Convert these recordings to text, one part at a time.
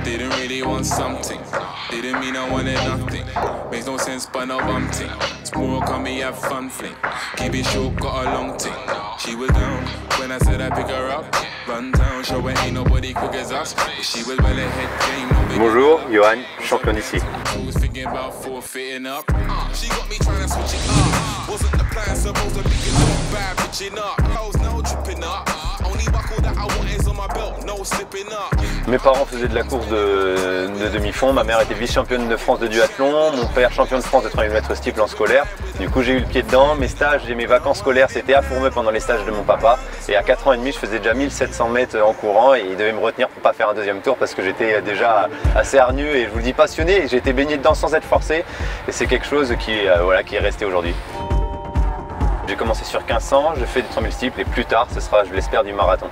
Didn't really want something, didn't mean I wanted nothing. Makes no sense but no bumping. Tomorrow come me have fun fling. Keep it short, got a long thing. She was down when I said I pick her up. Run down, show her ain't nobody quick as us. She was well ahead, game, no big. Bonjour, Johan, champion d'ici. I was thinking about forfeiting up. She got me trying to switch it up. Wasn't the plan supposed to be a bad pitching up. I was no tripping up. Only buckle that I want is on my belt, no slipping up. Mes parents faisaient de la course de demi-fond, ma mère était vice-championne de France de duathlon, mon père champion de France de 3000 mètres steeple en scolaire. Du coup j'ai eu le pied dedans, mes stages et mes vacances scolaires c'était à Fourmeux pendant les stages de mon papa. Et à 4 ans et demi je faisais déjà 1700 mètres en courant et il devait me retenir pour pas faire un deuxième tour parce que j'étais déjà assez hargneux et je vous le dis passionné. J'ai été baigné dedans sans être forcé et c'est quelque chose qui est resté aujourd'hui. J'ai commencé sur 1500, je fais du 3000 steeple et plus tard ce sera, je l'espère, du marathon.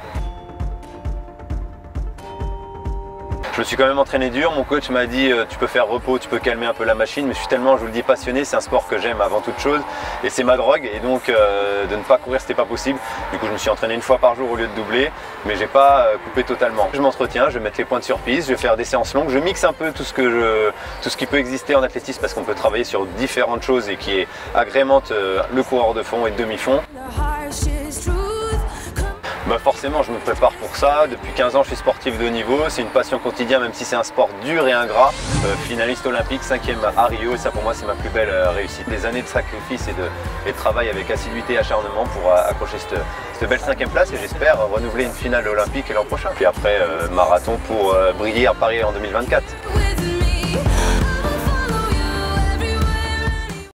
Je me suis quand même entraîné dur, mon coach m'a dit tu peux faire repos, tu peux calmer un peu la machine, mais je suis tellement, je vous le dis, passionné, c'est un sport que j'aime avant toute chose et c'est ma drogue et donc de ne pas courir c'était pas possible. Du coup je me suis entraîné une fois par jour au lieu de doubler, mais j'ai pas coupé totalement. Je m'entretiens, je vais mettre les pointes sur piste, je vais faire des séances longues, je mixe un peu tout ce qui peut exister en athlétisme parce qu'on peut travailler sur différentes choses et qui agrémente le coureur de fond et de demi-fond. Bah forcément je me prépare pour ça, depuis 15 ans je suis sportif de haut niveau, c'est une passion quotidienne même si c'est un sport dur et ingrat. Finaliste olympique, 5e à Rio et ça pour moi c'est ma plus belle réussite. Des années de sacrifice et de travail avec assiduité et acharnement pour accrocher cette belle 5e place et j'espère renouveler une finale olympique l'an prochain. Puis après marathon pour briller à Paris en 2024.